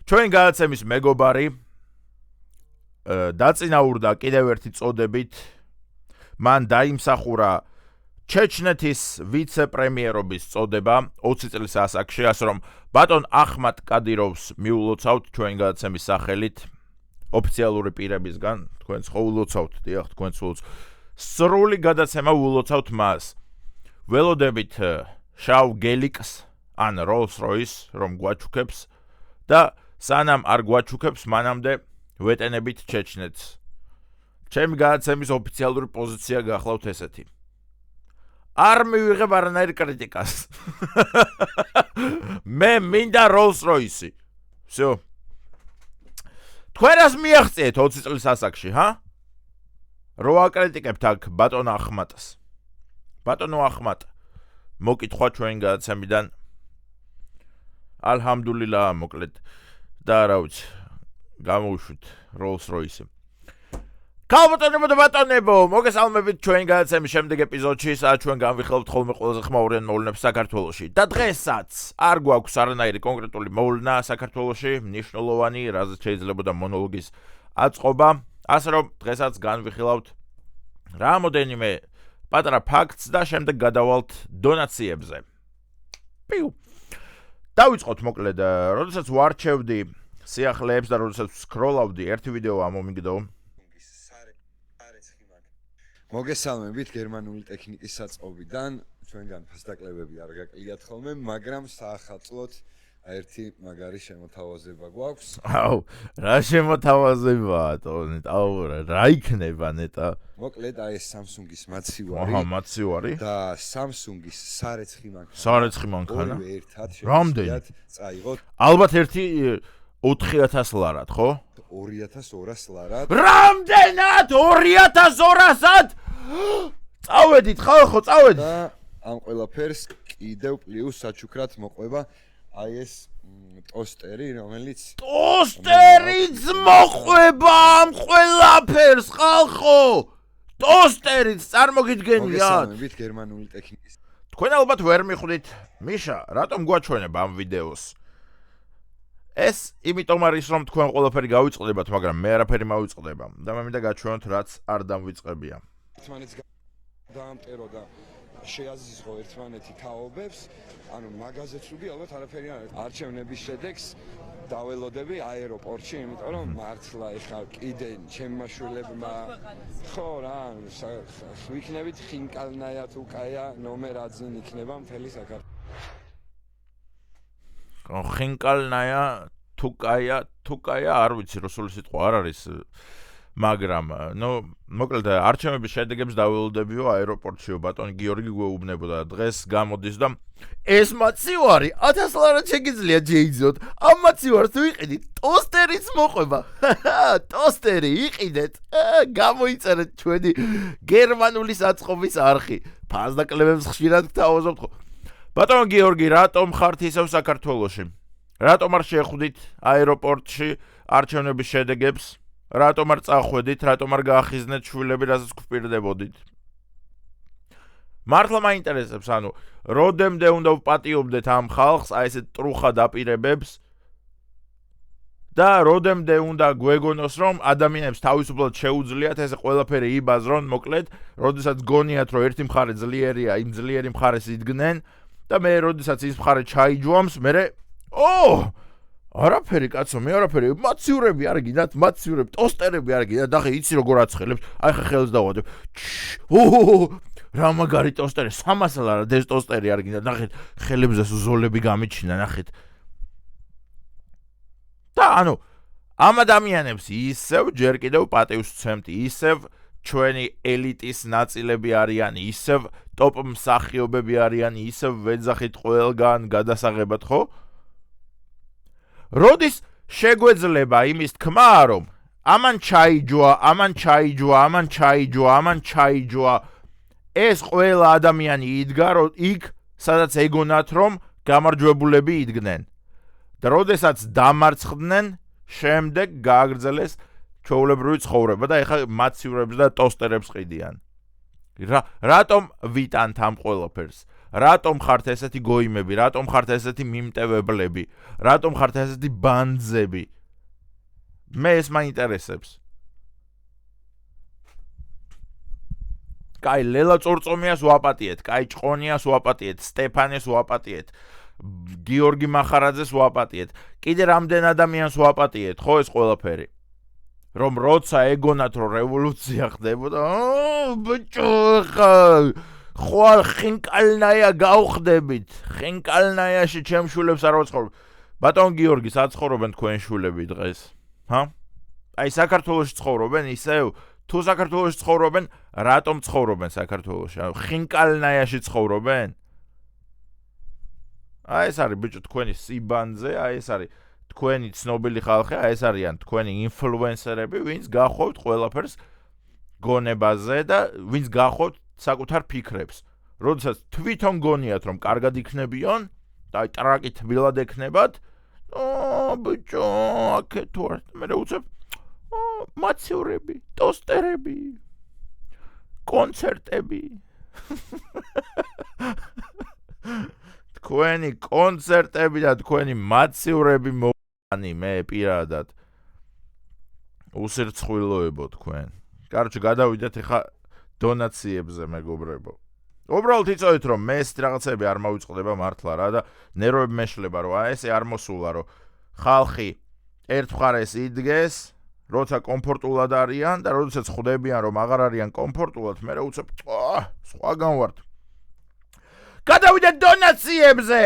ჩვენ გადაცემის მეგობარი დაწინაურდა კიდევ ერთი წოდებით. მან დაიმსახურა ჩეჩნეთის ვიცე-პრემიერობის წოდება 20 წლის ასაკში, ასე რომ ბატონ ახმად კადიროვს მიულოცავთ ჩვენ გადაცემის სახელით ოფიციალური პირებისგან, თქვენც ხო ულოცავთ, დიახ, თქვენც ულოცავთ. სრული გადაცემა ულოცავთ მას. ველოდებით შავ გელიკს ან Rolls-Royce რომ გვაჩუქებს და სანამ არ გვაჩუქებს, მანამდე ვეტენებით ჩეჩნეთს. ჩემი გადაცემის ოფიციალური პოზიცია გახლავთ ესეთი. არ მივიღებ არანაირ კრიტიკას. მე მინდა Rolls-Royce. всё. თქვენ რას მიაღწიეთ 20 წლის ასაკში, ჰა? რო აკრიტიკებთ აქ ბატონ ახმატს. ბატონო ახმატ, მოკითხვა ჩვენ გადაცემიდან. ალჰამდულილა, მოკლედ. და რა ვიცი, გამოვშვით Rolls-Royce. ქალბატონებო და ბატონებო, მოგესალმებით ჩვენ გადაცემის შემდეგ ეპიზოდში, სადაც ჩვენ განვიხილავთ ხოლმე ყველაზე ხმაურიან მოვლენებს საქართველოში. და დღესაც არ გვაქვს არანაირი კონკრეტული მოვლენა საქართველოში, მნიშვნელოვანი, რაზეც შეიძლებოდა მონოლოგის აწყობა, ასე რომ დღესაც განვიხილავთ რამოდენიმე პატარა ფაქტს და შემდეგ გადავალთ დონაციებზე. პიუ. დავიწყოთ მოკლედ, როდესაც ვარჩევდი სიახლეებს და როდესაც სკროლავდი ერთი ვიდეო ამომიგდო. მოგესალმებით გერმანული ტექნიკის საწყობიდან, ჩვენგან ფასდაკლებები არ გაკლიათ ხოლმე, მაგრამ საახალწლოდ ერთი მაგარი შემოთავაზება გვაქვს. აუ, რა შემოთავაზებაა, ტონი, აუ, რა იქნება ნეტა? მოკლედ აი ეს Samsung-ის მაცივარი. აჰა, მაცივარი. და Samsung-ის სარეცხი მანქანა. სარეცხი მანქანა. ორივე ერთად რამდენი? წაიღოთ. ალბათ ერთი 4000 ლარად, ხო? 2200 ლარად. რამდენად? 2200-ად? წავედით, ხალხო, წავედით. და ამ ყველაფერს კიდევ პლუს საჩუქრად მოყვება აი ეს ტოსტერი, რომელიც ტოსტერიც მოყვება ამ ყველაფერს, ხალხო! ტოსტერიც წარმოგიდგენიათ? მოგესალმებით გერმანული ტექნიკის. თქვენ ალბათ ვერ მიხვდით, მიშა, რატომ გვაჩვენებ ამ ვიდეოს? ეს იმიტომ არის, რომ თქვენ ყველაფერი გავიწყდებათ, მაგრამ მე არაფერი მოვიწყდება და მე მინდა გაჩვენოთ, რაც არ დამვიწყებია. ერთმანეთს დაამტერო და შეაზიზღო ერთმანეთი თაობებს, ანუ მაგაზეც რუგი ალბათ არაფერი არ არის. არჩევნების შედეგს დაველოდები აეროპორტში, იმიტომ რომ მართლა ეხლა კიდე ჩემმა შვილებმა ხო რა, ვიქნებით ხინკალნაია თუ კაია ნომერაძინ იქნება მთელი საქართველო. ხინკალნაია თუკაია არ ვიცი რუსული სიტყვა არ არის, მაგრამ მოკლედ არჩევნების შედეგებს დაველოდებიო აეროპორტშიო ბატონი გიორგი გვეუბნებოდა დღეს გამოდის და ეს მაცივარი 1000 ლარად შეგიძლია ჯეიზოთ. ამ მაცივარს ვიყიდით, ტოსტერიც მოყვება. ტოსტერი იყიდეთ. გამოიწერეთ ჩვენი გერმანული საწყობის არხი. ფასდაკლებებს ხშირად გთავაზობთ ხო? ბატონო გიორგი, რატომ ხართ ისევ საქართველოში? რატომ არ შეხვდით აეროპორტში არჩევნების შედეგებს? რატომ არ წახვედით? რატომ არ გაახიზნეთ შვილები, რასაც გვპირდებოდით? მართლა მაინტერესებს, ანუ როდემდე უნდა ვპატიობდეთ ამ ხალხს, აი ესეთ ტრუხად აპირებებს და როდემდე უნდა გვეგონოს, რომ ადამიანებს თავისუფლად შეუძლიათ ესე ყველაფერი იბაზრონ, მოკლედ, როდესაც გონიათ, რომ ერთი მხარე ძლიერია, იმ ძლიერი მხარეს იდგნენ და მე როდესაც ის მხარე ჩაიჯვამს, მე არაფერი კაცო, მე არაფერი, მაცივრები არ გინდათ, მაცივრები, ტოსტერები არ გინდათ, ახლა იცი როგორ აცხელებს, აი ხა ხელს დავადებ. რა მაგარი ტოსტერი, 300 ლარად ეს ტოსტერი არ გინდათ, ნახეთ, ხელებზე ზოლები გამიჩინა, ნახეთ. და ანუ ამ ადამიანებს ისევ ჯერ კიდევ პატივს ვცემთ, ისევ ჩვენი ელიტის ნაწილები არიან, ისევ ტოპ მსახიობები არიან, ისევ ვეძახით ყველგან გადასაღებად, ხო? როდის შეგვეძლება იმის თქმა, რომ ამან ჩაიჯვა, ეს ყველა ადამიანი იდგა იქ, სადაც ეგონათ, რომ გამარჯვებულები იდგნენ. და როდესაც დამარცხდნენ, შემდეგ გააგრძელეს ჩვეულებრივი ცხოვრება და ეხლა მაცივრებს და ტოსტერებს ყიდიან. რატომ ვიტანთ ამ ყველაფერს? რატომ ხართ ესეთი გოიმები, რატომ ხართ ესეთი მიმტევებლები, რატომ ხართ ესეთი ბანძები? მე ეს მაინტერესებს. კაი, ლელა წორწომიას ვაპატიეთ, კაი, ჭყონიას ვაპატიეთ, სტეფანეს ვაპატიეთ, გიორგი მახარაძეს ვაპატიეთ. კიდე რამდენ ადამიანს ვაპატიეთ, ხო ეს ყველაფერი? რომ როცა ეგონათ რომ რევოლუცია ხდებოდა, ბიჭო, ხვალ ხინკალნაია გავხდებით. ხინკალნაიაში ჩემ შვილებს არ ვაცხოვრებ. ბატონ გიორგი, საცხოვრობენ თქვენ შვილები დღეს? ჰა? აი საქართველოში ცხოვრობენ ისევ? თუ საქართველოში ცხოვრობენ, რატომ ცხოვრობენ საქართველოში? ხინკალნაიაში ცხოვრობენ? აი ეს არის ბიჭო თქვენი სიბანძე, აი ეს არის თქვენი ცნობილი ხალხი, აი ეს არიან თქვენი ინფლუენსერები, ვინც გახვევთ ყველაფერს გონებაზე და ვინც გახვევთ საკუთარ ფიქრებს. როდესაც თვითონ გონიათ რომ კარგად იქნებიან და აი ტრაკი თბილად ექნებათ, ბიჭო, აქეთ ვარ. მე უცებ მაცივრები, ტოსტერები, კონცერტები. თქვენი კონცერტები და თქვენი მაცივრები მოვანი მე პირადად. უსირცხვილოებო თქვენ. კაროჩე, გადავიდეთ ახლა დონაციებზე, მეგობრებო. უბრალოდ იცოდეთ რომ მე ეს რაღაცები არ მოვიწყდება მართლა რა და ნერვები მეშლება რომ აი ესე არ მოსულა რომ ხალხი ერთ მხარეს იდგეს, როცა კომფორტულად არიან და როდესაც ხვდებიან რომ აღარ არიან კომფორტულად, მე უცებ სხვაგან ვართ. გადავიდეთ დონაციებზე.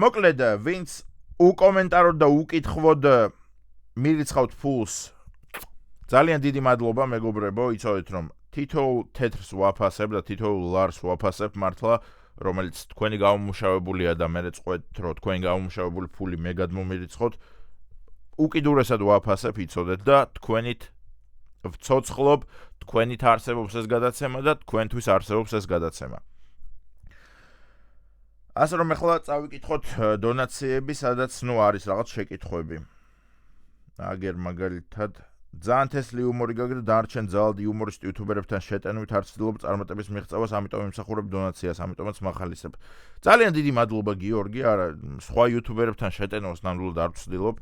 მოკლედ, ვინც უკომენტაროთ და უკითხოთ მირიცხავთ ფულს. ძალიან დიდი მადლობა მეგობრებო, იცოდეთ რომ თითოეულ თეთრს ვაფასებ და თითოეულ ლარს ვაფასებ მართლა, რომელიც თქვენი გამომუშავებულია და მე წყვეთ რომ თქვენი გამომუშავებული ფული მე გადმომირიცხოთ. უკიდურესად ვაფასებ, იცოდეთ და თქვენით ვცოცხლობ, თქვენით არსებობს ეს გადაცემა და თქვენთვის არსებობს ეს გადაცემა. ასე რომ ახლა წავიკითხოთ დონაციები, სადაც არის რაღაც შეკითხვები. აგერ მაგალითად ძალიან თესლი იუმორი გაქვს და დანარჩენ ძალად იუმორისტ იუთუბერებთან შეტანვით არ ვცდილობ წარმატების მიღწევას, ამიტომ იმსახურებ დონაციას, ამიტომაც მახალისებ. ძალიან დიდი მადლობა გიორგი, არა, სხვა იუთუბერებთან შეტანვას ნამდვილად არ ვცდილობ.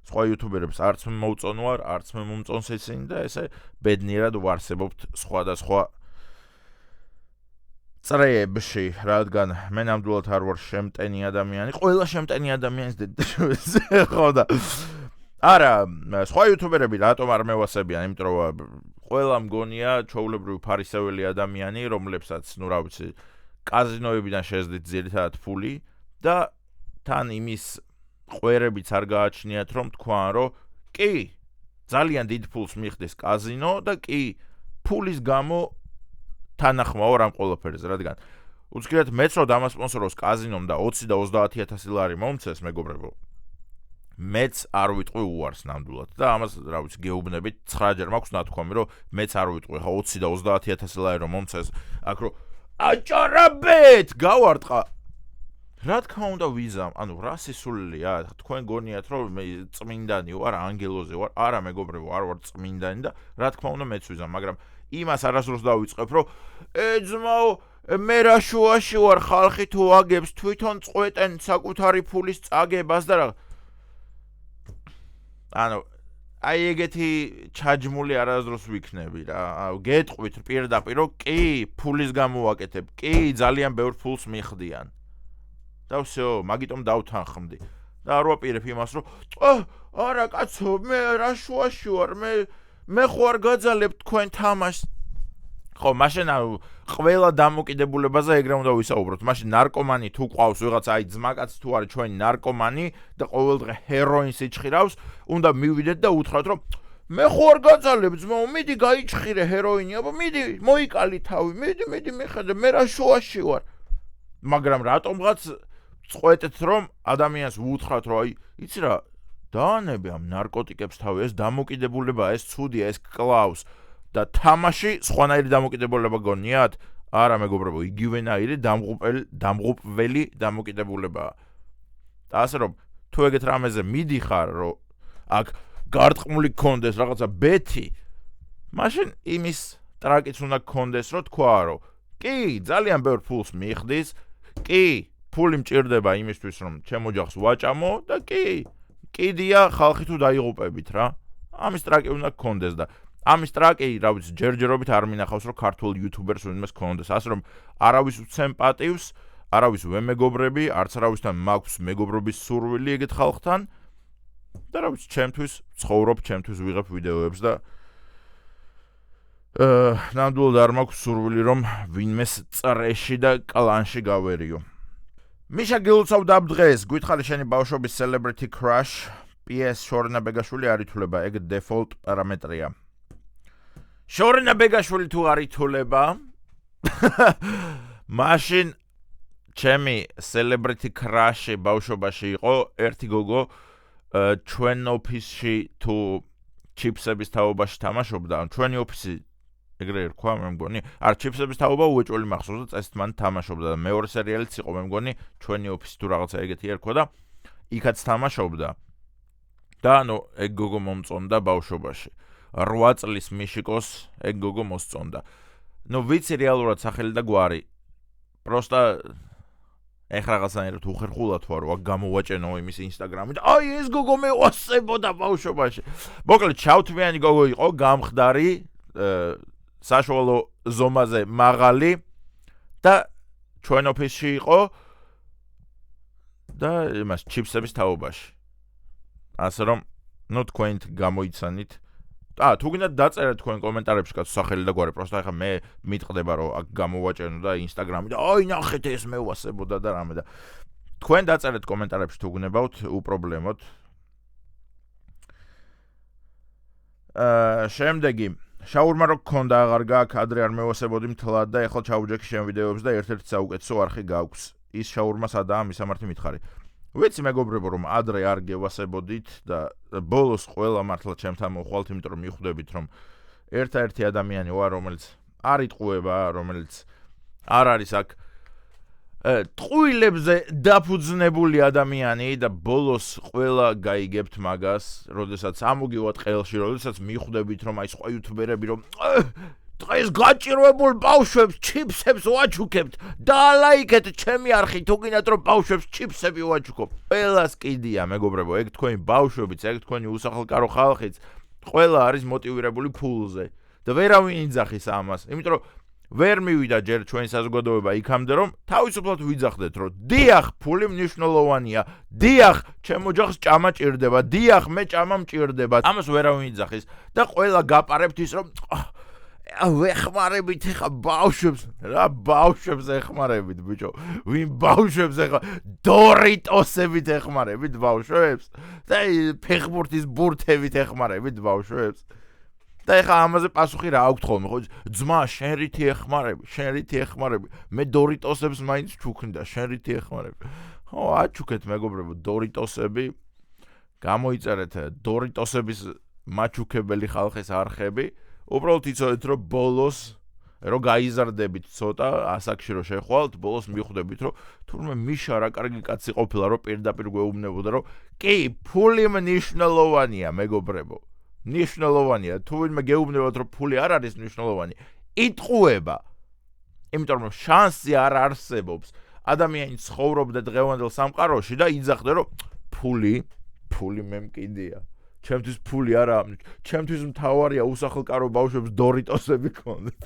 სხვა იუთუბერებს არც მოვწონვარ, არც მე მომწონს ისინი და ესე ბედნიერად ვარსებობთ სხვადასხვა წრეებში, რადგან მე ნამდვილად არ ვარ შემტენი ადამიანი, ყველა შემტენი ადამიანის დედაშვილზე, ხო და არა, სხვა იუთუბერები რატომ არ მევასებიან, იმიტომ რომ ყველა მგონია ჩვეულებრივი ფარისეველი ადამიანი, რომლებსაც, რა ვიცი, კაზინოებიდან შეძდით ძირითადად ფული და თან იმის ყვერებიც არ გააჩნიათ, რომ თქვან, რომ კი, ძალიან დიდ ფულს მიხდის კაზინო და კი, ფულის გამო თანახმაო ამ ყველაფერზე, რადგან უცქირად მეც რომ დამასპონსოროს კაზინომ და 20 და 30,000 ლარი მომცეს, მეგობრებო. მეც არ ვიტყვი უარს ნამდვილად და ამას რა ვიცი გეუბნებით 9 ჯერ მაქვს ნათქვამი რომ მეც არ ვიტყვი ხა 20 და 30,000 ლარი რომ მომცეს აქ რომ აჭარაბეთ გავარტყა რა თქმა უნდა ვიზამ ანუ რა სისულელია თქვენ გონიათ რომ მე წმინდანი ვარ ანგელოზე ვარ არა მეგობრებო არ ვარ წმინდანი და რა თქმა უნდა მეც ვიზამ მაგრამ იმას არასდროს დავიწყებ რომ ძმაო მე რა შუაში ვარ ხალხი თუ აგებს თვითონ წყვეტენ საკუთარი ფულის წაგებას და რა ანუ აი ეგეთი ჩაჯმული არასდროს ვიქნები რა გეტყვით პირდაპირ რომ კი ფულის გამოვაკეთებ კი ძალიან ბევრ ფულს მიხდიან და всё მაგიტომ დავთანხმდი და არ ვაპირებ იმას რომ არა კაცო მე რა შუაში ვარ მე ხო არ გაძალებ თქვენ თამაშს ხო მაშინ ყველა დამოკიდებულებაზე ეგრე უნდა ვისაუბროთ მაშინ ნარკომანი თუ ყავს ვიღაც აი ძმაკაც თუ არის ჩვენი ნარკომანი და ყოველდღე ჰეროინს იჭხირავს უნდა მივიდეთ და უთხრათ რომ მე ხო არ გაძალებ ძმაო მიდი გაიჭხირე ჰეროინი აბა მიდი მოიკალი თავი მიდი მიხედე მე რა შუაში ვარ მაგრამ რატომღაც წყვეტეთ რომ ადამიანს ვუთხრათ რომ აი იცი რა დაანები ამ ნარკოტიკებს თავი ეს დამოკიდებულება ეს ცუდია ეს კლავს და თამაში სხვანაირი დამოკიდებულება გონიათ? არა მეგობრებო, იგივენაირი დამღუპველი დამოკიდებულებაა. და ასე რომ თუ ეგეთ რამეზე მიდიხარ, რომ აქ გარტყმული გქონდეს რაღაცა ბეთი, მაშინ იმის ტრაკიც უნდა გქონდეს, რომ თქვა, რომ კი, ძალიან ბევრ ფულს მიხდის. კი, ფული მჭირდება იმისთვის, რომ ჩემ ოჯახს ვაჭამო და კიდია ხალხი თუ დაიღუპებით რა. ამის ტრაკი უნდა გქონდეს და ამის ტრაკი, რა ვიცი, ჯერჯერობით არ მინახავს, რომ ქართულ იუთუბერს ვინმეს გქონდეს. ასე რომ არავის ვცემ პატივს, არავის ვემეგობრები, არც არავისთან მაქვს მეგობრობის სურვილი ეგეთ ხალხთან. და რა ვიცი, ჩემთვის ცხოვრობ, ჩემთვის ვიღებ ვიდეოებს და ნამდვილად არ მაქვს სურვილი, რომ ვინმეს წრეში და კლანში გავერიო. მიშა გილოცავ დაბ დღეს, გითხარი შენი ბავშვობის celebrity crush, PS შორენა ბეგაშვილი არ ითვლება, ეგ default პარამეტრია. შორენა ბეგაშვილი თუ არ ითვლება, მაშინ ჩემი celebrity crush-ი ბავშვობაში იყო ერთი გოგო ჩვენ ოფისში თუ ჩიპსების თაობაში თამაშობდა, ჩვენი ოფისი ეგრე ერქვა, მე მგონი, არ ჩიპსების თაობა უეჭველი მახსოვს და წესით მან თამაშობდა და მეორე სერიალიც იყო, მე მგონი, ჩვენი ოფისი თუ რაღაცა ეგეთი ერქვა და იქაც თამაშობდა. და ეგ გოგო მომწონდა ბავშვობაში. 8 წლის მიშიკოს ეგ გოგო მოსწონდა. ვიცი რეალურად სახელი და გვარი. პროსტა ეხ რაღაცნაირად უხერხულად ვარ, გამოვაჭენო იმის ინსტაგრამით. აი ეს გოგო მე ვასწებოდა ბავშვობაში. მოკლედ ჩავთმიანი გოგო იყო, გამხდარი, საშუალო ზომაზე მაღალი და ჩვენ ოფისში იყო და იმას ჩიპსების თაობაში. ასე რომ, თქვენ გამოიცანით. თუ გინდათ დაწერეთ თქვენ კომენტარებში კაცო სახელი და გვარი, პროსტა ახლა მე მიტყდება რომ აქ გამოვაჭენო და ინსტაგრამი და აი ნახეთ ეს მე ვასწებოდა და რამე და თქვენ დაწერეთ კომენტარებში თუ გნებავთ, უპრობლემოდ. შემდეგი შაურმა რო გქონდა აღარ გაქვს, ადრე არ მევასებოდი მთლად და ეხლა ჩავუჯექი შენ ვიდეოებს და ერთ-ერთი საუკეთესო არხი გაქვს. ის შაურმა სადაა, მისამართი მითხარი. ვიცი მეგობრებო, რომ ადრე არ გევასებოდით და ბოლოს ყველა მართლა ჩემთან მოხვალთ, იმიტომ რომ მიხვდებით, რომ ერთ-ერთი ადამიანი ვარ, რომელიც არ იტყუება, რომელიც არ არის აქ ტყუილებზე დაფუძნებული ადამიანი და ბოლოს ყველა გაიგებთ მაგას, როდესაც ამოგივათ ყელში, როდესაც მიხვდებით, რომ აი სხვა იუთუბერები რომ დღეს გაჭირვებულ ბავშვებს ჩიპსებს ვაჩუქებთ და ლაიქეთ ჩემი არხი თუ გინდათ რომ ბავშვებს ჩიპსები ვაჩუქობ. ყველას კიდია მეგობრებო, ეგ თქვენი ბავშვებიც, ეგ თქვენი უსახლკარო ხალხიც, ყველა არის მოტივირებული ფულზე და ვერავინ იძახის ამას, იმიტომ რომ ვერ მივიდა ჯერ ჩვენი საზოგადოება იქამდე რომ თავისუფლად ვიძახდეთ რომ დიახ ფული მნიშვნელოვანია, დიახ ჩემ ოჯახს ჭამა ჭირდება, დიახ მე ჭამა მჭირდება. ამას ვერავინ იძახის და ყველა გაპარებთ ის რომ ვეხმარებით ხა ბავშვებს, რა ბავშვებს ეხმარებით ბიჭო, ვინ ბავშვებს ეხა დორიტოსებით ეხმარებით ბავშვებს და ფეხბურთის ბურთებით ეხმარებით ბავშვებს. და ეხა ამაზე პასუხი რა აქვთ ხოლმე, ხო? ძმა, შენ რითი ეხმარები? მე დორიტოსებს მაინც ჩუქნდა, შენ რითი ეხმარები? ხო, აჩუქეთ მეგობრებო, დორიტოსები. გამოიწერეთ დორიტოსების მაჩუქებელი ხალხის არხები. უბრალოდ იცოდეთ, რომ ბოლოს რომ გაიზარდებით ცოტა, ასაკში რომ შეხვალთ, ბოლოს მიხვდებით, რომ თურმე მიშა რა კარგი კაცი ყოფილა, რომ პირდაპირ გვეუბნებოდა, რომ კი, ფული მნიშვნელოვანია, მეგობრებო. მნიშვნელოვანია, თუ ვინმე გეუბნებათ, რომ ფული არ არის მნიშვნელოვანი, იტყუება. იმიტომ რომ შანსი არ არსებობს. ადამიანი ცხოვრობდა დღევანდელ სამყაროში და იძახდა, რომ ფული მე მკიდია. ჩემთვის ფული არა, ჩემთვის მთავარია უსახლკარო ბავშვებს დორიტოსები გქონდეთ.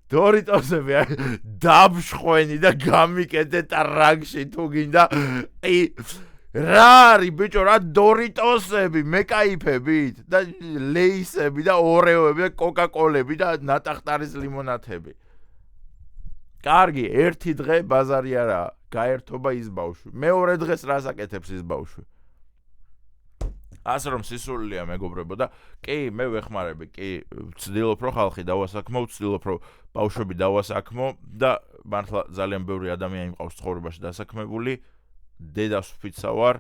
დორიტოსები დაბშხვენი და გამიკეთეთ რაგში თუ გინდა. რა არის ბიჭო, რა დორიტოსები, მეკაიფებით და ლეისები და ორეოები და კოკაკოლები და ნატახტარის ლიმონათები. კარგი, ერთი დღე ბაზარი არა, გაერთობა ის ბავშვი. მეორე დღეს რას აკეთებს ის ბავშვი? ასე რომ სისულელია მეგობრებო და კი, მე ვეხმარები, კი, ვცდილობ რომ ხალხი დავასაქმო, ვცდილობ რომ ბავშვები დავასაქმო და მართლა ძალიან ბევრი ადამიანი მყავს ცხოვრებაში დასაქმებული. დედას ვფიცა ვარ.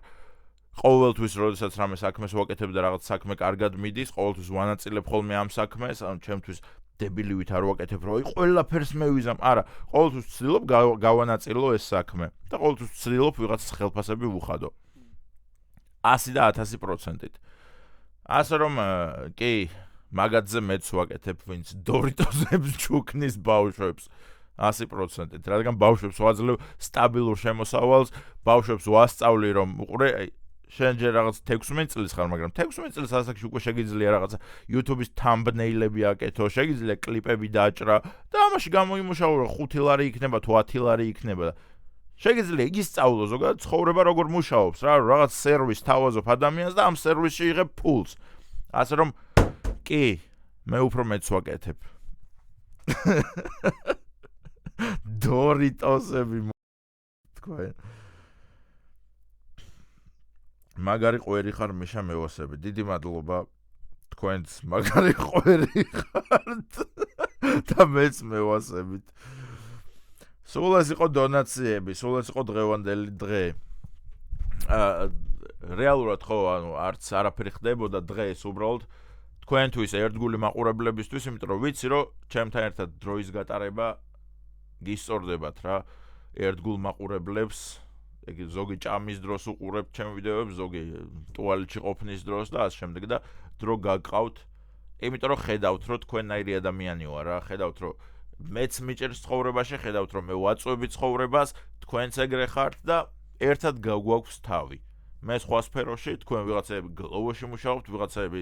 ყოველთვის როდესაც რამე საქმეს ვაკეთებ და რაღაც საქმე კარგად მიდის, ყოველთვის ვანაწილებ ხოლმე ამ საქმეს, ანუ ჩემთვის დებილივით არ ვაკეთებ, რომ ყველაფერს მე ვიზამ. არა, ყოველთვის ვცდილობ გავანაწილო ეს საქმე და ყოველთვის ვცდილობ ვიღაც ხელფასები ვუხადო. 100 და 1000%-ით. ასე რომ, კი, მაგათზე მეც ვაკეთებ, ვინც დორიტოზებს ჩუქნის ბავშვებს 100%-ით, რადგან ბავშვებს ვაძლევ სტაბილურ შემოსავალს, ბავშვებს ვასწავლი, რომ უყურე, შენ ჯერ რაღაც 16 წლის ხარ, მაგრამ 16 წლის ასაკში უკვე შეგიძლია რაღაცა YouTube-ის thumbnail-ები აკეთო, შეგიძლია კლიპები დაჭრა და ამაში გამოიმუშაო, რომ 5 ლარი იქნება თუ 10 ლარი იქნება. შეგიძლია იგი სწავლო ზოგადად ცხოვრება როგორ მუშაობს რა, რაღაც სერვისს თავაზობ ადამიანს და ამ სერვისში იღებ ფულს. ასე რომ კი, მე უფრო მეც ვაკეთებ. დორიტოსები თქვენ. მაგარი ყვერი ხარ მიშა მევასები. დიდი მადლობა თქვენს მაგარი ყვერი ხართ და მეც მევასებით. სულ ეს იყო დონაციები, სულ ეს იყო დღევანდელი დღე. რეალურად ხო, ანუ არც არაფერი ხდებოდა დღეს უბრალოდ თქვენთვის ერთგული მაყურებლებისთვის, იმიტომ რომ ვიცი რომ ჩემთან ერთად დროის გატარება გისწორდებათ რა. ერთგულ მაყურებლებს, ეგ ზოგი ჭამის დროს უყურებთ ჩემ ვიდეოებს, ზოგი ტუალეტში ყოფნის დროს და ასე შემდეგ და დრო გაგყავთ. იმიტომ რომ ხედავთ რომ თქვენნაირი ადამიანი ვარ რა, ხედავთ რომ მეც მიჭერს ცხოვრებაში, ხედავთ რომ მე ვაწვევი ცხოვრებას, თქვენც ეგრე ხართ და ერთად გაგვაქვს თავი. მე სხვა სფეროში, თქვენ ვიღაცები გლოვოში მუშაობთ, ვიღაცები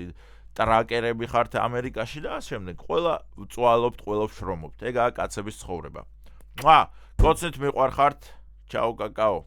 ტრაკერები ხართ ამერიკაში და ასე შემდეგ. ყველა ვწვალობთ, ყველა ვშრომობთ. ეგაა კაცების ცხოვრება. კოცნით მიყვარხართ. ჩაო კაკაო.